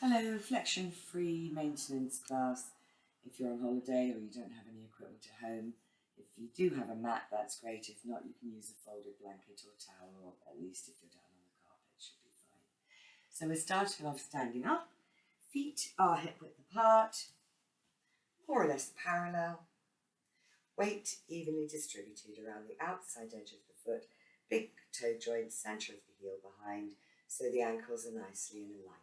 Hello, Flexion-Free maintenance class. If you're on holiday or you don't have any equipment at home, if you do have a mat, that's great. If not, you can use a folded blanket or towel, or at least if you're down on the carpet, it should be fine. So we're starting off standing up. Feet are hip width apart, more or less parallel. Weight evenly distributed around the outside edge of the foot, big toe joint, centre of the heel behind, so the ankles are nicely in alignment.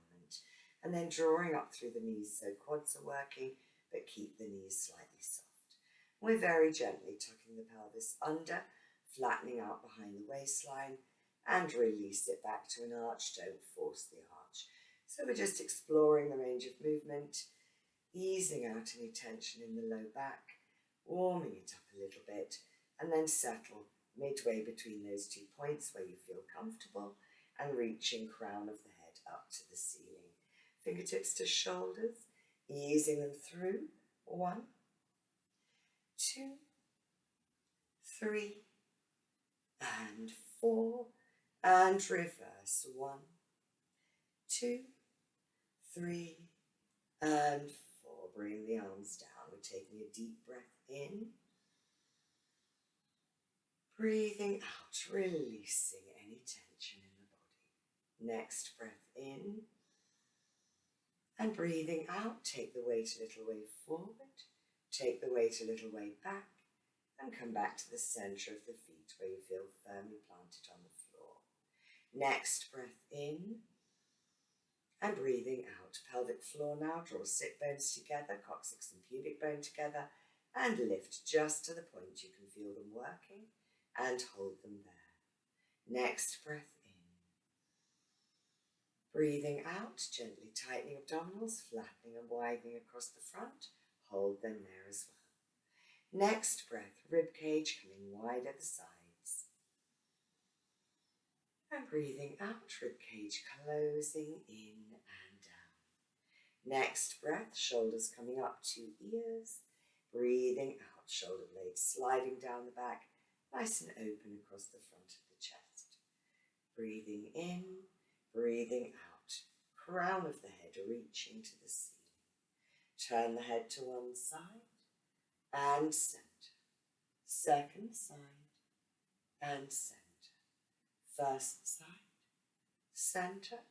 And then drawing up through the knees so quads are working, but keep the knees slightly soft. We're very gently tucking the pelvis under, flattening out behind the waistline, and release it back to an arch. Don't force the arch. So we're just exploring the range of movement, easing out any tension in the low back, warming it up a little bit, and then settle midway between those 2 points where you feel comfortable, and reaching crown of the head up to the ceiling. Fingertips to shoulders, easing them through. 1, 2, 3, and 4, and reverse. 1, 2, 3, and 4. Bring the arms down. We're taking a deep breath in. Breathing out, releasing any tension in the body. Next breath in. And breathing out, take the weight a little way forward, take the weight a little way back, and come back to the centre of the feet where you feel firmly planted on the floor. Next breath in, and breathing out. Pelvic floor now, draw sit bones together, coccyx and pubic bone together, and lift just to the point you can feel them working, and hold them there. Next breath in. Breathing out, gently tightening abdominals, flattening and widening across the front. Hold them there as well. Next breath, rib cage coming wide at the sides. And breathing out, rib cage closing in and down. Next breath, shoulders coming up to ears. Breathing out, shoulder blades sliding down the back, nice and open across the front of the chest. Breathing in. Breathing out, crown of the head reaching to the ceiling. Turn the head to one side and centre. Second side and centre. First side, centre,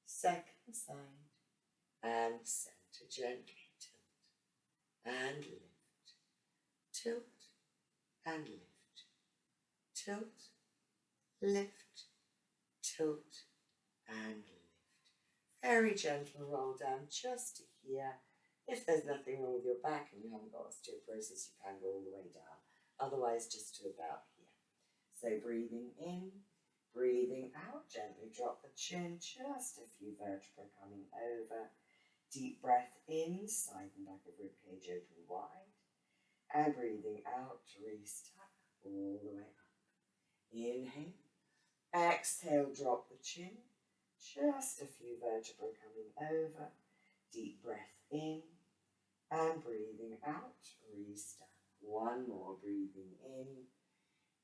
second side and centre. Gently tilt and lift. Tilt and lift. Tilt, lift, tilt, and lift. Very gentle roll down just to here. If there's nothing wrong with your back and you haven't got osteoporosis, you can go all the way down. Otherwise, just to about here. So breathing in, breathing out. Gently drop the chin, just a few vertebrae coming over. Deep breath in, side and back of rib cage open wide. And breathing out, restack all the way up. Inhale. Exhale, drop the chin. Just a few vertebrae coming over. Deep breath in and breathing out. Restack. One more, breathing in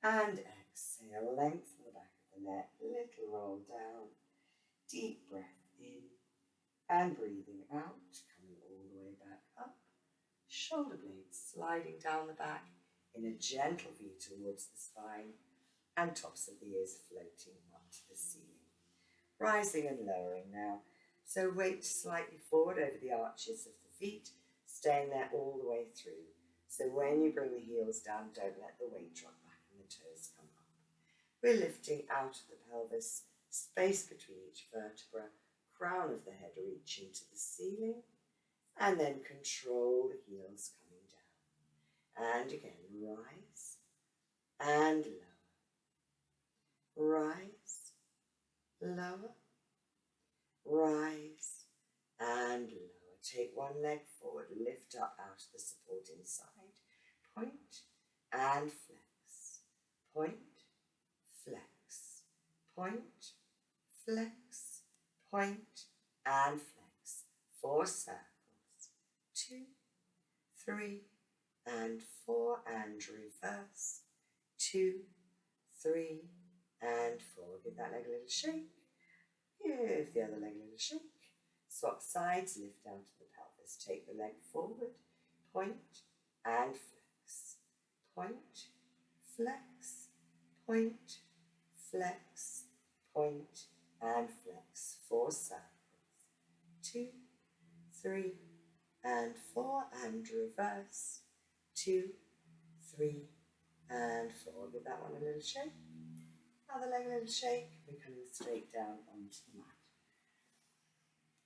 and exhale. Lengthen the back of the neck. Little roll down. Deep breath in and breathing out. Coming all the way back up. Shoulder blades sliding down the back in a gentle V towards the spine. And tops of the ears floating up to the ceiling. Rising and lowering now. So weight slightly forward over the arches of the feet, staying there all the way through. So when you bring the heels down, don't let the weight drop back and the toes come up. We're lifting out of the pelvis, space between each vertebra, crown of the head reaching to the ceiling, and then control the heels coming down. And again, rise and lower. Rise, lower, rise, and lower. Take one leg forward, lift up out of the supporting side. Point and flex. Point, flex. Point, flex. Point and flex. 4 circles. 2, 3, and 4, and reverse. 2, 3, and 4. Give that leg a little shake. Give the other leg a little shake. Swap sides, lift down to the pelvis. Take the leg forward, point and flex. Point, flex, point, flex, point and flex. 4 circles. 2, 3 and 4 and reverse. 2, 3 and 4. Give that one a little shake. Other leg a little shake. We're coming straight down onto the mat.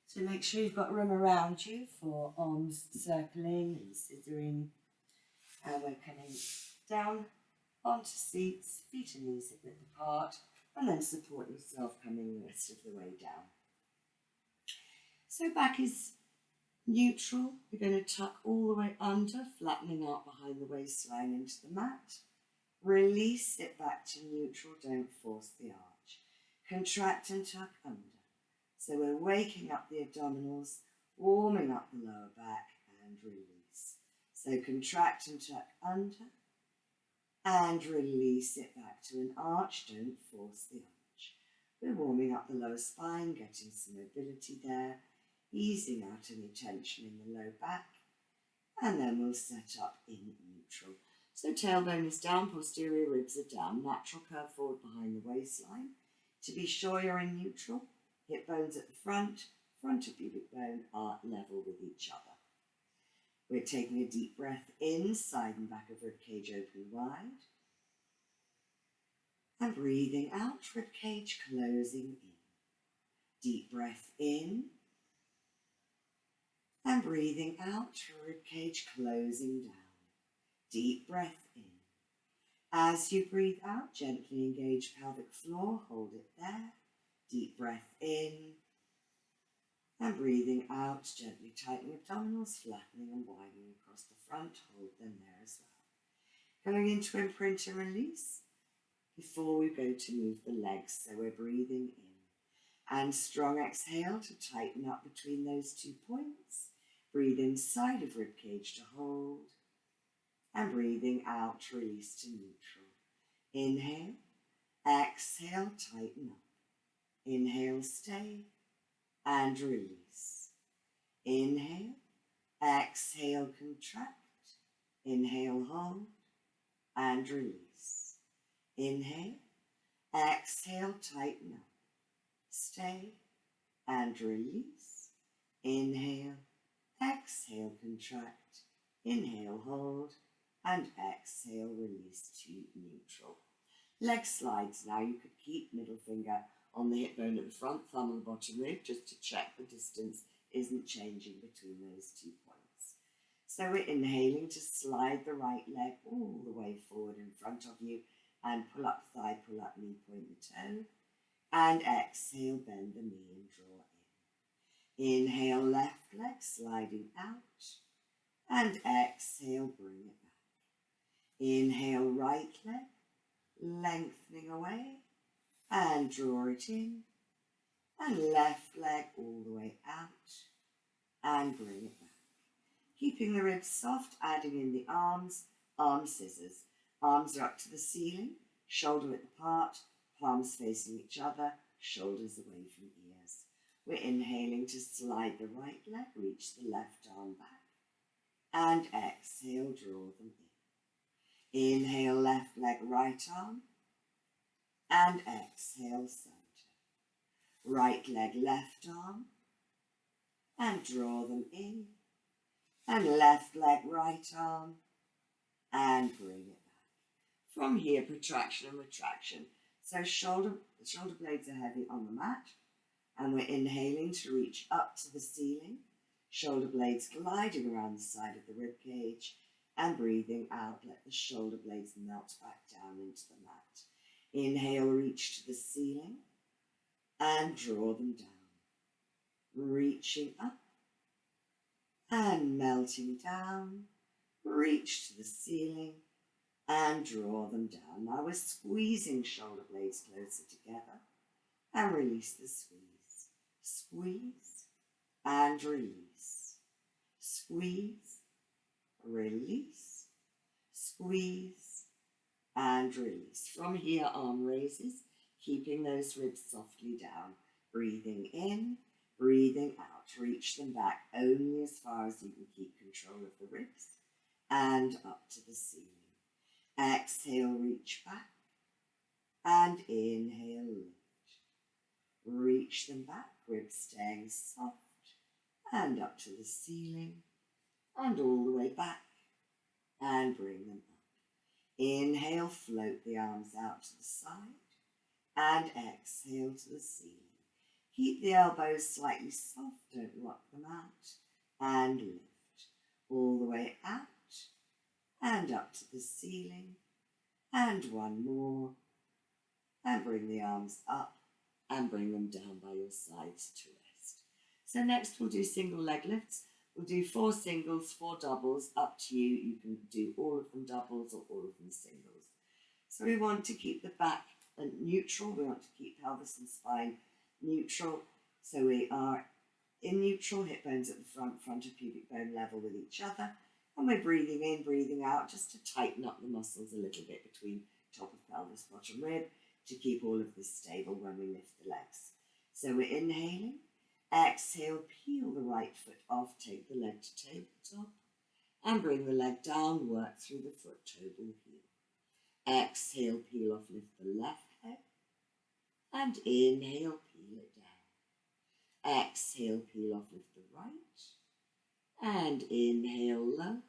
So make sure you've got room around you for arms circling and scissoring. And we're coming down onto seats, feet and knees hip width apart, and then support yourself coming the rest of the way down. So back is neutral. We're going to tuck all the way under, flattening out behind the waistline into the mat. Release it back to neutral, don't force the arch. Contract and tuck under. So we're waking up the abdominals, warming up the lower back and release. So contract and tuck under and release it back to an arch, don't force the arch. We're warming up the lower spine, getting some mobility there, easing out any tension in the low back, and then we'll set up in neutral. So tailbone is down, posterior ribs are down, natural curve forward behind the waistline. To be sure you're in neutral, hip bones at the front of pubic bone are level with each other. We're taking a deep breath in, side and back of rib cage open wide. And breathing out, rib cage closing in. Deep breath in. And breathing out, rib cage closing down. Deep breath in. As you breathe out, gently engage pelvic floor, hold it there. Deep breath in. And breathing out, gently tightening abdominals, flattening and widening across the front, hold them there as well. Going into imprint and release before we go to move the legs, so we're breathing in. And strong exhale to tighten up between those 2 points. Breathe inside of rib cage to hold. And breathing out, release to neutral. Inhale, exhale, tighten up. Inhale, stay, and release. Inhale, exhale, contract. Inhale, hold, and release. Inhale, exhale, tighten up. Stay, and release. Inhale, exhale, contract. Inhale, hold, and exhale, release to neutral. Leg slides now. You could keep middle finger on the hip bone at the front, thumb on the bottom rib, just to check the distance isn't changing between those 2 points. So we're inhaling to slide the right leg all the way forward in front of you and pull up thigh, pull up knee, point the toe. And exhale, bend the knee and draw in. Inhale, left leg sliding out. And exhale, bring it back. Inhale, right leg, lengthening away. And draw it in. And left leg all the way out. And bring it back. Keeping the ribs soft, adding in the arms, arm scissors. Arms are up to the ceiling, shoulder width apart, palms facing each other, shoulders away from ears. We're inhaling to slide the right leg, reach the left arm back. And exhale, draw them in. Inhale, left leg, right arm. And exhale, center. Right leg, left arm. And draw them in. And left leg, right arm. And bring it back. From here, protraction and retraction. So shoulder blades are heavy on the mat. And we're inhaling to reach up to the ceiling. Shoulder blades gliding around the side of the rib cage. And breathing out, let the shoulder blades melt back down into the mat. Inhale, reach to the ceiling and draw them down. Reaching up and melting down. Reach to the ceiling and draw them down. Now we're squeezing shoulder blades closer together and release the squeeze. Squeeze and release. Squeeze, release, squeeze, and release. From here, arm raises, keeping those ribs softly down. Breathing in, breathing out. reach them back only as far as you can keep control of the ribs, and up to the ceiling. Exhale, reach back, and inhale, lift. Reach them back, ribs staying soft, and up to the ceiling, and all the way back, and bring them up. Inhale, float the arms out to the side, and exhale to the ceiling. Keep the elbows slightly soft, don't lock them out, and lift. All the way out, and up to the ceiling, and one more, and bring the arms up, and bring them down by your sides to rest. So next we'll do single leg lifts. We'll do 4 singles, 4 doubles, up to you. You can do all of them doubles or all of them singles. So we want to keep the back neutral. We want to keep pelvis and spine neutral. So we are in neutral, hip bones at the front of pubic bone level with each other. And we're breathing in, breathing out, just to tighten up the muscles a little bit between top of pelvis, bottom rib, to keep all of this stable when we lift the legs. So we're inhaling. Exhale, peel the right foot off, take the leg to tabletop, and bring the leg down, work through the foot, toe ball heel. Exhale, peel off, lift the left leg, and inhale, peel it down. Exhale, peel off, lift the right, and inhale, lower.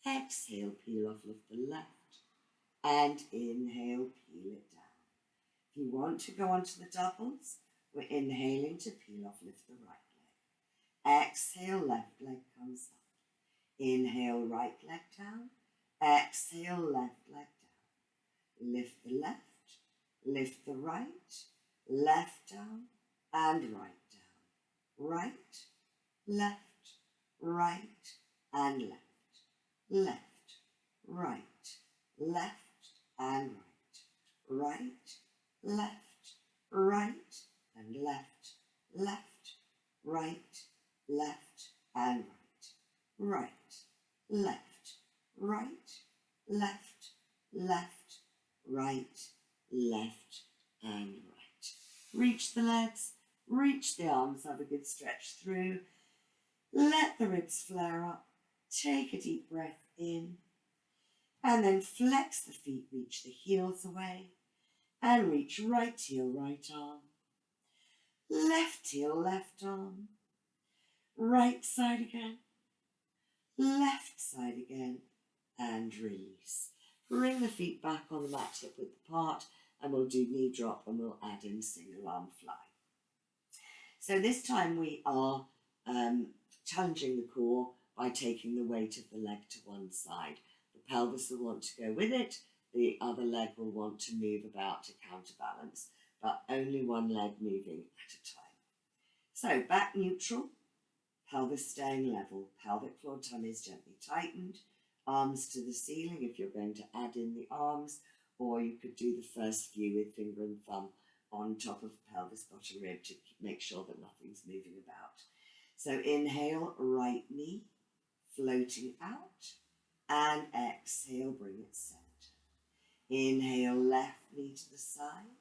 Exhale, peel off, lift the left, and inhale, peel it down. If you want to go on to the doubles, we're inhaling to peel off, lift the right leg. Exhale, left leg comes up. Inhale, right leg down. Exhale, left leg down. Lift the left, lift the right, left down, and right down. Right, left, right, and left. Left, right, left, and right. Right, left, right, and left, left, right, left, and right. Right, left, right, left, left, right, left, and right. Reach the legs, reach the arms, have a good stretch through. Let the ribs flare up. Take a deep breath in, and then flex the feet, reach the heels away, and reach right heel, right arm, left heel, left arm, right side again, left side again, and release. Bring the feet back on the mat, hip width apart, and we'll do knee drop, and we'll add in single arm fly. So this time we are challenging the core by taking the weight of the leg to one side. The pelvis will want to go with it, the other leg will want to move about to counterbalance, but only one leg moving at a time. So back neutral, pelvis staying level, pelvic floor tummies gently tightened, arms to the ceiling if you're going to add in the arms, or you could do the first few with finger and thumb on top of pelvis, bottom rib to make sure that nothing's moving about. So inhale, right knee, floating out, and exhale, bring it center. Inhale, left knee to the side,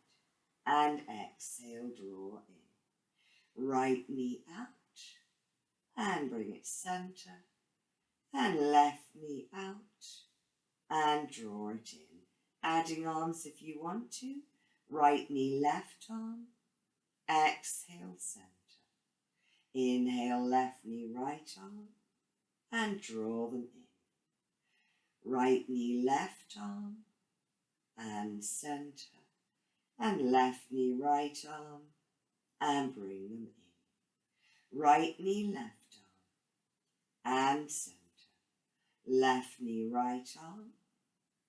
and exhale, draw in. Right knee out, and bring it center, and left knee out, and draw it in. Adding arms if you want to. Right knee, left arm, exhale, center. Inhale, left knee, right arm, and draw them in. Right knee, left arm, and center, and left knee, right arm, and bring them in. Right knee, left arm, and center. Left knee, right arm,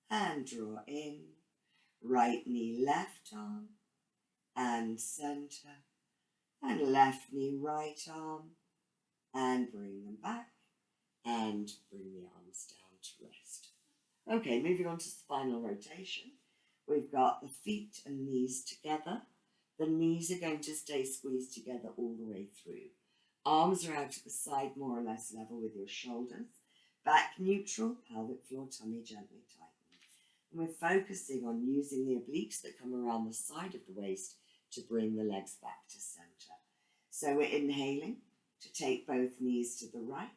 and draw in. Right knee, left arm, and center, and left knee, right arm, and bring them back, and bring the arms down to rest. Okay, moving on to spinal rotation. We've got the feet and knees together. The knees are going to stay squeezed together all the way through. Arms are out at the side, more or less level with your shoulders. Back neutral, pelvic floor, tummy gently tightened. And we're focusing on using the obliques that come around the side of the waist to bring the legs back to center. So we're inhaling, to take both knees to the right.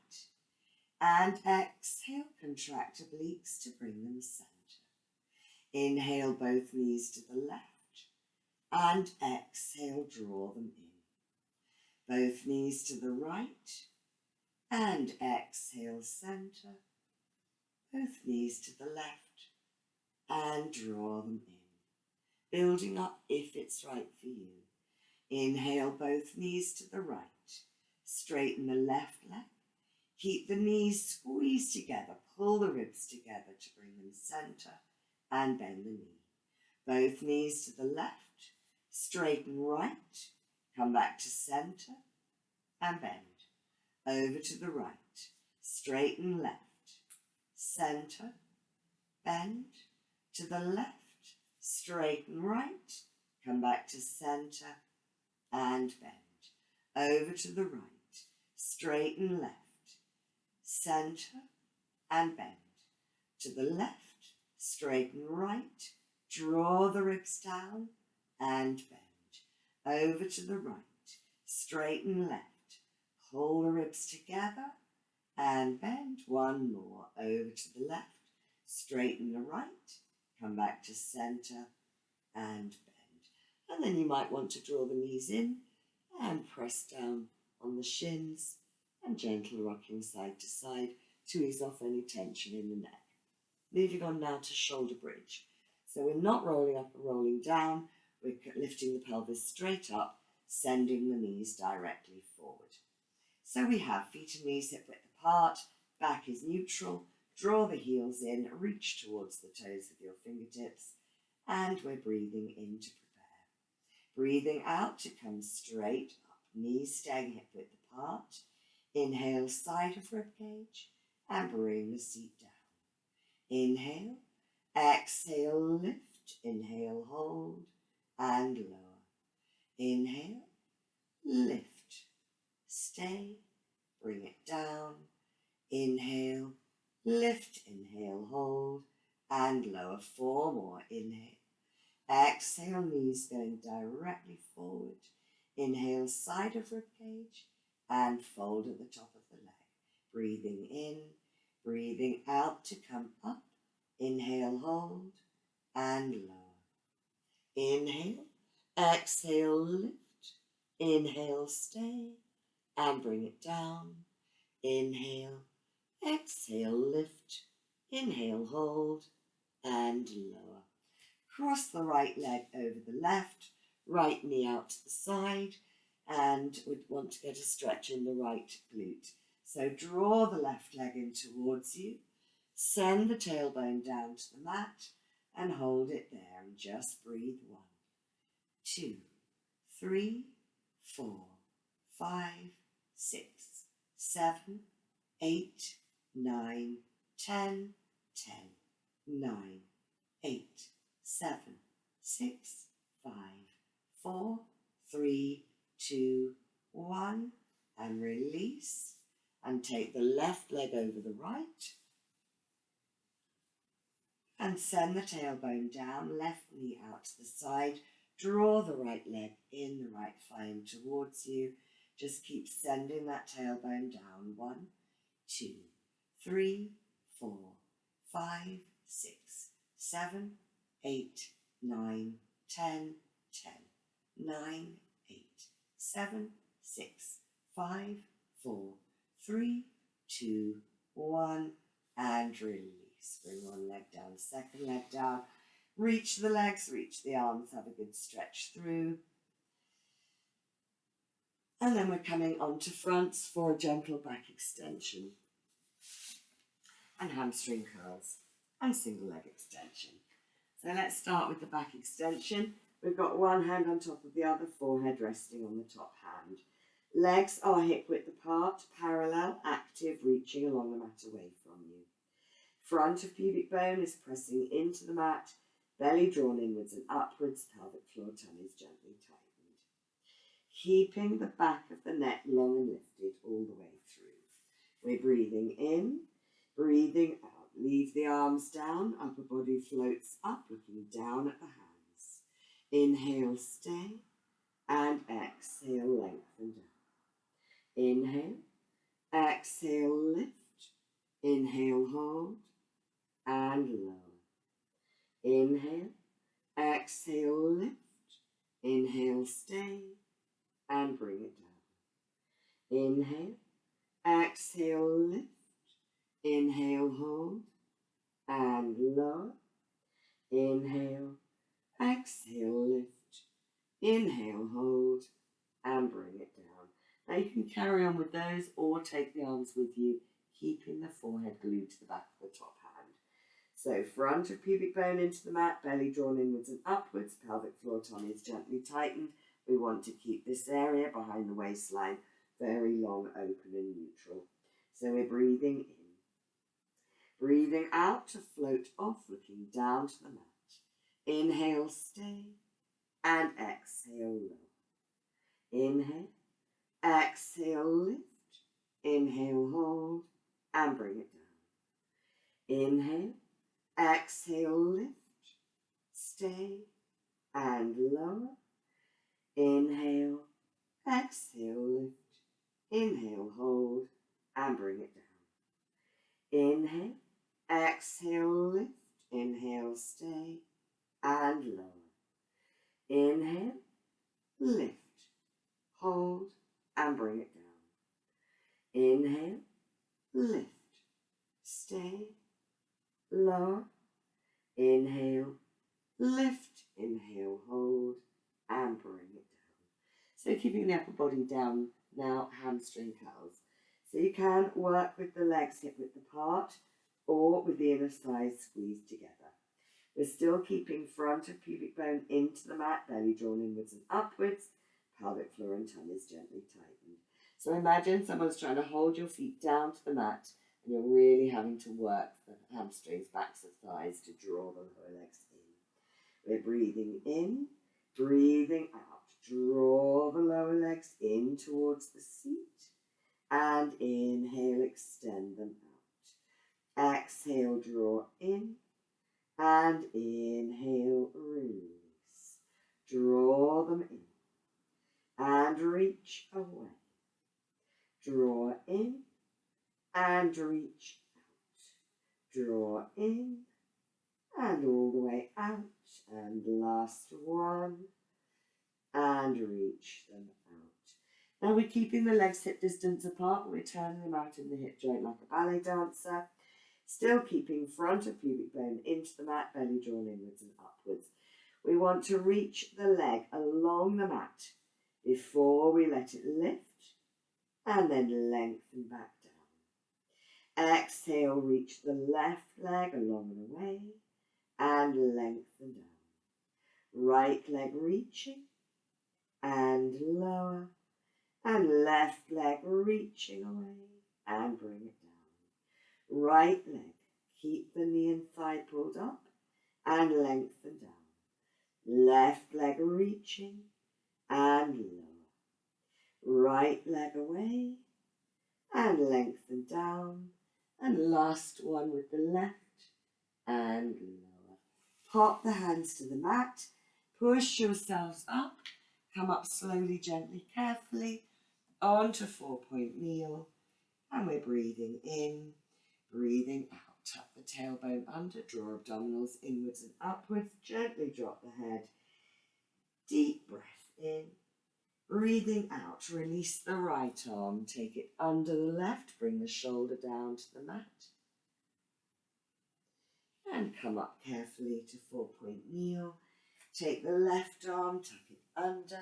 And exhale, contract obliques to bring them center. Inhale, both knees to the left. And exhale, draw them in. Both knees to the right. And exhale, center. Both knees to the left. And draw them in. Building up if it's right for you. Inhale, both knees to the right. Straighten the left leg. Keep the knees squeezed together. Pull the ribs together to bring them center and bend the knee. Both knees to the left. Straighten right. Come back to center and bend. Over to the right. Straighten left. Center. Bend. To the left. Straighten right. Come back to center and bend. Over to the right. Straighten left. Center and bend. To the left. Straighten right. Draw the ribs down and bend. Over to the right. Straighten left. Pull the ribs together and bend. One more. Over to the left. Straighten the right. Come back to center and bend. And then you might want to draw the knees in and press down on the shins and gentle rocking side to side to ease off any tension in the neck. Moving on now to shoulder bridge. So we're not rolling up or rolling down. We're lifting the pelvis straight up, sending the knees directly forward. So we have feet and knees hip width apart, back is neutral. Draw the heels in, reach towards the toes with your fingertips, and we're breathing in to prepare. Breathing out to come straight up, knees staying hip width apart. Inhale, side of rib cage, and bring the seat down. Inhale, exhale, lift, inhale, hold, and lower. Inhale, lift, stay, bring it down. Inhale, lift, inhale, hold, and lower. 4 more. Inhale. Exhale, knees going directly forward. Inhale, side of rib cage, and fold at the top of the leg. Breathing in, breathing out to come up. Inhale, hold, and lower. Inhale, exhale, lift. Inhale, stay, and bring it down. Inhale, exhale, lift, inhale, hold, and lower. Cross the right leg over the left, right knee out to the side, and we'd want to get a stretch in the right glute. So draw the left leg in towards you, send the tailbone down to the mat, and hold it there, and just breathe. 1, 2, 3, 4, 5, 6, 7, 8, 9, 10, 10, 9, 8, 7, 6, 5, 4, 3, 2, 1, and release, and take the left leg over the right, and send the tailbone down, left knee out to the side, draw the right leg in, the right thigh in towards you, just keep sending that tailbone down. 1, 2, 3, 4, 5, 6, 7, 8, 9, 10, 10, 9, 8, 7, 6, 5, 4, 3, 2, 1, and release. Bring one leg down, second leg down. Reach the legs, reach the arms, have a good stretch through. And then we're coming onto fronts for a gentle back extension and hamstring curls and single leg extension. So let's start with the back extension. We've got one hand on top of the other, forehead resting on the top hand. Legs are hip width apart, parallel, active, reaching along the mat away from you. Front of pubic bone is pressing into the mat, belly drawn inwards and upwards, pelvic floor tummy is gently tightened. Keeping the back of the neck long and lifted all the way through. We're breathing in, breathing out. Leave the arms down, upper body floats up, looking down at the hands. Inhale, stay, and exhale, lengthen down. Inhale, exhale, lift. Inhale, hold, and lower. Inhale, exhale, lift. Inhale, stay, and bring it down. Inhale, exhale, lift. Inhale, hold, and lower. Inhale, exhale, lift. Inhale, hold, and bring it down. Now you can carry on with those or take the arms with you, keeping the forehead glued to the back of the top hand. So front of pubic bone into the mat, belly drawn inwards and upwards, pelvic floor tummy is gently tightened. We want to keep this area behind the waistline very long, open and neutral. So we're breathing in. Breathing out to float off, looking down to the mat. Inhale, stay, and exhale, lower. Inhale, exhale, lift. Inhale, hold, and bring it down. Inhale, exhale, lift, stay, and lower. Inhale, exhale, lift. Inhale, hold, and bring it down. Inhale, exhale, lift. Inhale, stay, and lower. Inhale, lift, hold, and bring it down. Inhale, lift, stay, lower. Inhale, lift, inhale, hold, and bring it down. So keeping the upper body down now, hamstring curls. So you can work with the legs hip width apart or with the inner thighs squeezed together. We're still keeping front of pubic bone into the mat, belly drawn inwards and upwards, pelvic floor and tongue is gently tightened. So imagine someone's trying to hold your feet down to the mat and you're really having to work the hamstrings, backs of thighs to draw the lower legs in. We're breathing in, breathing out. Draw the lower legs in towards the seat and inhale, extend them out. Exhale, draw in and inhale, release. Draw them in and reach away. Draw in and reach out. Draw in and all the way out. And last one. And reach them out. Now we're keeping the legs hip distance apart, but we're turning them out in the hip joint like a ballet dancer. Still keeping front of pubic bone into the mat, belly drawn inwards and upwards. We want to reach the leg along the mat before we let it lift and then lengthen back down. Exhale, reach the left leg along and away and lengthen down. Right leg reaching and lower, and left leg reaching away and bring it down. Right leg, keep the knee and thigh pulled up and lengthen down. Left leg reaching and lower. Right leg away and lengthen down. And last one with the left and lower. Pop the hands to the mat, push yourselves up. Come up slowly, gently, carefully, onto 4-point kneel. And we're breathing in, breathing out. Tuck the tailbone under, draw abdominals inwards and upwards. Gently drop the head. Deep breath in. Breathing out, release the right arm. Take it under the left. Bring the shoulder down to the mat. And come up carefully to 4-point kneel. Take the left arm, tuck it under.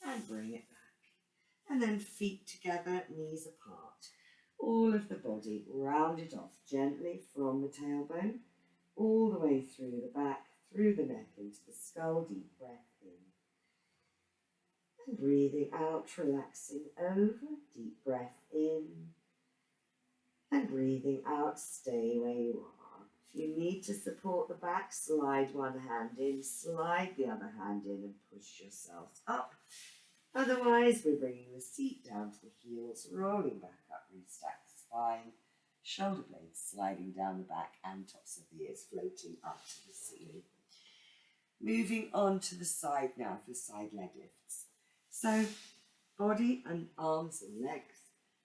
And bring it back. And then feet together, knees apart. All of the body rounded off gently from the tailbone, all the way through the back, through the neck, into the skull. Deep breath in. And breathing out, relaxing over. Deep breath in. And breathing out, stay where you are. If you need to support the back, slide one hand in, slide the other hand in and push yourselves up. Otherwise, we're bringing the seat down to the heels, rolling back up, restack the spine, shoulder blades sliding down the back and tops of the ears floating up to the ceiling. Moving on to the side now for side leg lifts. So body and arms and legs,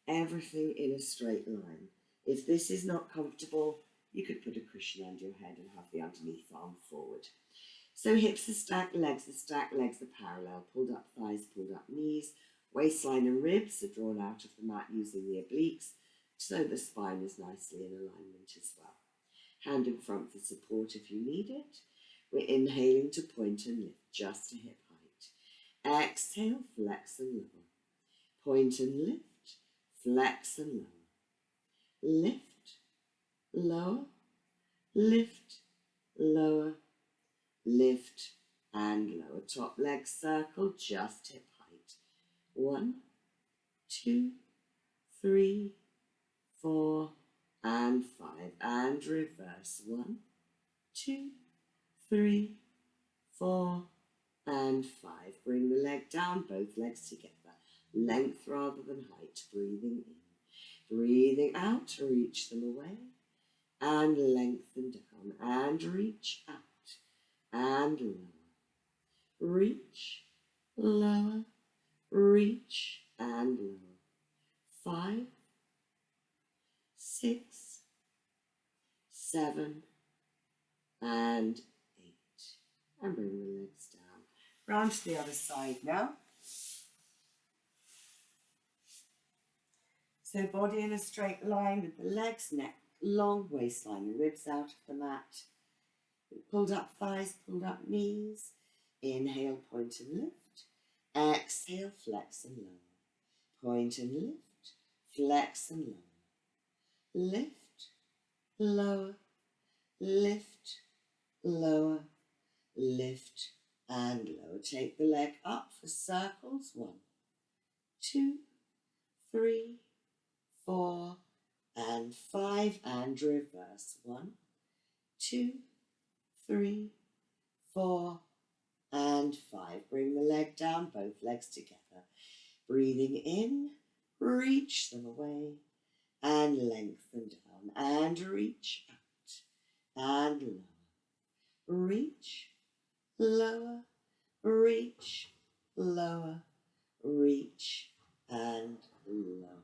everything in a straight line. If this is not comfortable, you could put a cushion under your head and have the underneath arm forward. So hips are stacked, legs are parallel, pulled up thighs, pulled up knees, waistline and ribs are drawn out of the mat using the obliques, so the spine is nicely in alignment as well. Hand in front for support if you need it. We're inhaling to point and lift just to hip height. Exhale, flex and lower. Point and lift, flex and lower. Lift, lower, lift, lower, lift and lower. Top leg circle, just hip height. 1, 2, 3, 4, and 5. And reverse. 1, 2, 3, 4, and 5. Bring the leg down, both legs together. Length rather than height. Breathing in. Breathing out to reach them away. And lengthen down. And reach out. And lower. Reach, lower, reach, and lower. 5, 6, 7, and 8. And bring the legs down. Round to the other side now. So body in a straight line with the legs, neck long, waistline and ribs out of the mat. Pulled up thighs, pulled up knees. Inhale, point and lift. Exhale, flex and lower. Point and lift, flex and lower. Lift, lower, lift, lower, lift and lower. Take the leg up for circles. 1, 2, 3, 4, and 5. And reverse. 1, 2, 3, 4, and 5. Bring the leg down, both legs together. Breathing in, reach them away, and lengthen down, and reach out, and lower. Reach, lower, reach, lower, reach, and lower.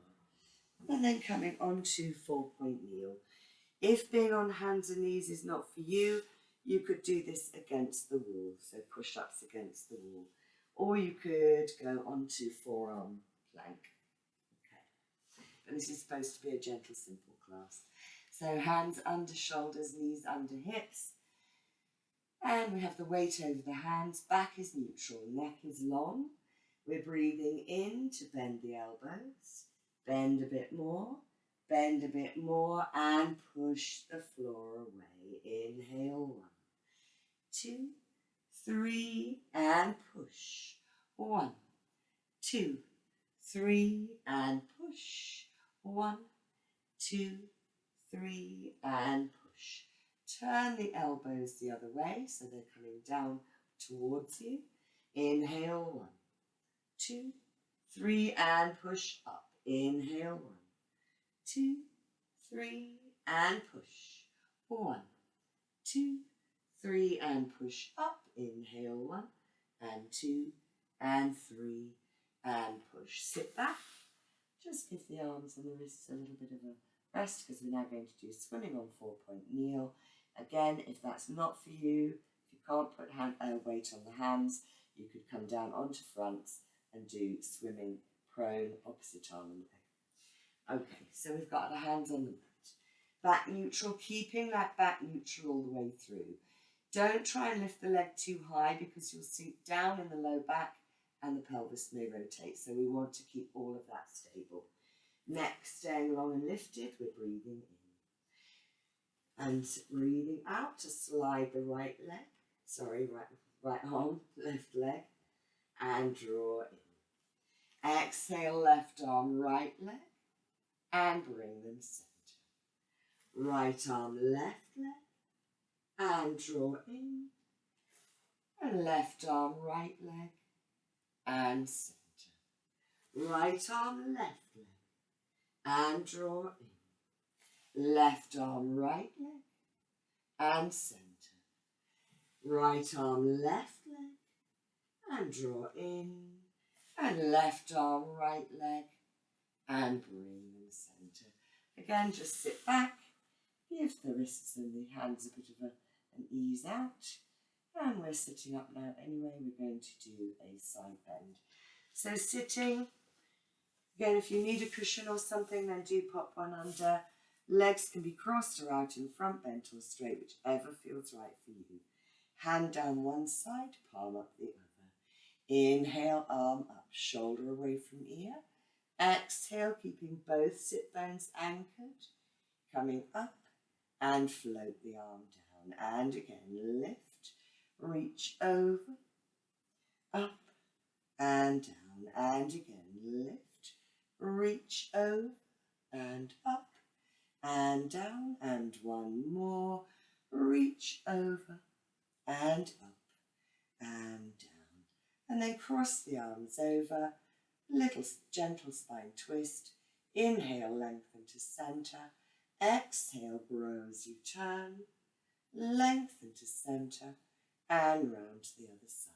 And then coming on to 4-point kneel. If being on hands and knees is not for you, you could do this against the wall, so push-ups against the wall. Or you could go onto forearm plank. Okay. But this is supposed to be a gentle, simple class. So hands under shoulders, knees under hips. And we have the weight over the hands. Back is neutral, neck is long. We're breathing in to bend the elbows. Bend a bit more, and push the floor away. Inhale, 1, 2, 3, and push. 1, 2, 3, and push. 1, 2, 3, and push. Turn the elbows the other way so they're coming down towards you. Inhale, 1, 2, 3, and push up. Inhale, 1, 2, 3, and push. 1, 2, 3, and push up. Inhale, 1, and 2, and 3, and push. Sit back. Just give the arms and the wrists a little bit of a rest because we're now going to do swimming on 4-point kneel. Again, if that's not for you, if you can't put weight on the hands, you could come down onto fronts and do swimming prone, opposite arm and leg. Okay, so we've got our hands on the mat. Back neutral, keeping that back neutral all the way through. Don't try and lift the leg too high because you'll sink down in the low back and the pelvis may rotate. So we want to keep all of that stable. Neck staying long and lifted, we're breathing in. And breathing out to slide the right arm, left leg, and draw in. Exhale, left arm, right leg, and bring them center. Right arm, left leg, and draw in. And left arm, right leg, and center. Right arm, left leg, and draw in. Left arm, right leg, and center. Right arm, left leg, and draw in. And left arm, right leg, and bring them centre. Again, just sit back, give the wrists and the hands a bit of an ease out. And we're sitting up now anyway. We're going to do a side bend. So sitting, again, if you need a cushion or something, then do pop one under. Legs can be crossed or out in front, bent or straight, whichever feels right for you. Hand down one side, palm up the other. Inhale, arm up, shoulder away from ear. Exhale, keeping both sit bones anchored. Coming up and float the arm down. And again, lift, reach over, up and down. And again, lift, reach over and up and down. And one more, reach over and up and down. And then cross the arms over, little gentle spine twist. Inhale, lengthen to center. Exhale, grow as you turn. Lengthen to center and round to the other side.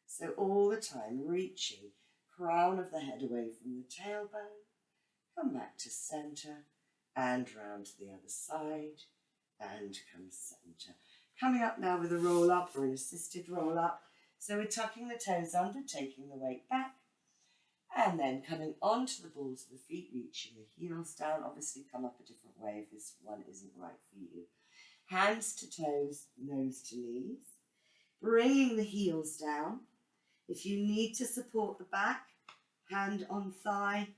So all the time reaching, crown of the head away from the tailbone. Come back to center and round to the other side and come center. Coming up now with a roll up or an assisted roll up. So we're tucking the toes under, taking the weight back, and then coming onto the balls of the feet, reaching the heels down. Obviously come up a different way if this one isn't right for you. Hands to toes, nose to knees. Bringing the heels down. If you need to support the back, hand on thigh,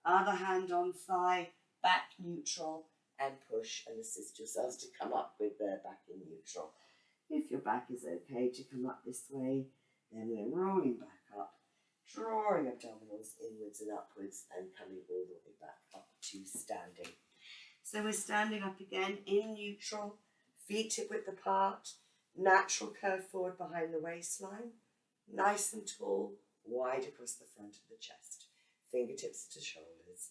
other hand on thigh, back neutral, and push and assist yourselves to come up with the back in neutral. If your back is okay to come up this way, then we're rolling back up, drawing abdominals inwards and upwards and coming all the way back up to standing. So we're standing up again in neutral, feet hip width apart, natural curve forward behind the waistline, nice and tall, wide across the front of the chest, fingertips to shoulders,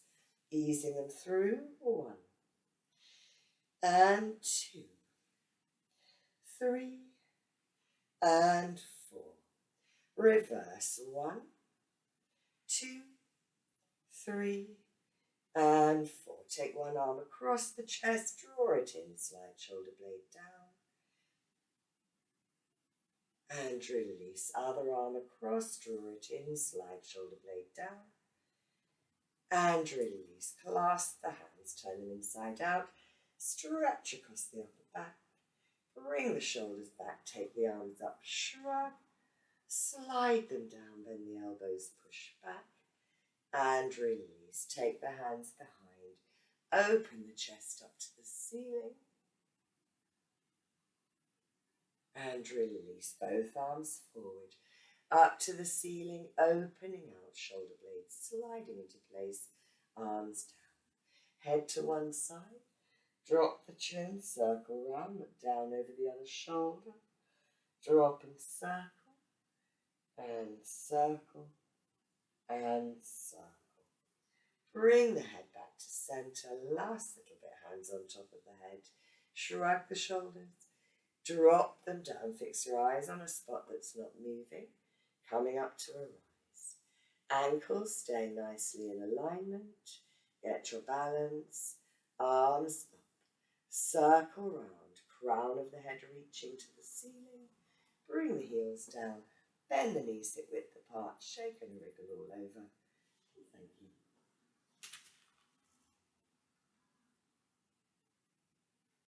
easing them through. 1 and 2, 3 and 4. Reverse. 1, 2, 3 and 4. Take one arm across the chest, draw it in, slide shoulder blade down and release. Other arm across, draw it in, slide shoulder blade down and release. Clasp the hands, turn them inside out, stretch across the upper back, bring the shoulders back, take the arms up, shrug, slide them down, bend the elbows, push back and release. Take the hands behind, open the chest up to the ceiling and release. Both arms forward, up to the ceiling, opening out, shoulder blades sliding into place, arms down. Head to one side, drop the chin, circle round, look down over the other shoulder, drop and circle, and circle, and circle. Bring the head back to center, last little bit, hands on top of the head, shrug the shoulders, drop them down, fix your eyes on a spot that's not moving, coming up to a rise. Ankles stay nicely in alignment, get your balance, arms up, circle round, crown of the head reaching to the ceiling, bring the heels down, bend the knees hip width apart, shake and wriggle all over. Thank you.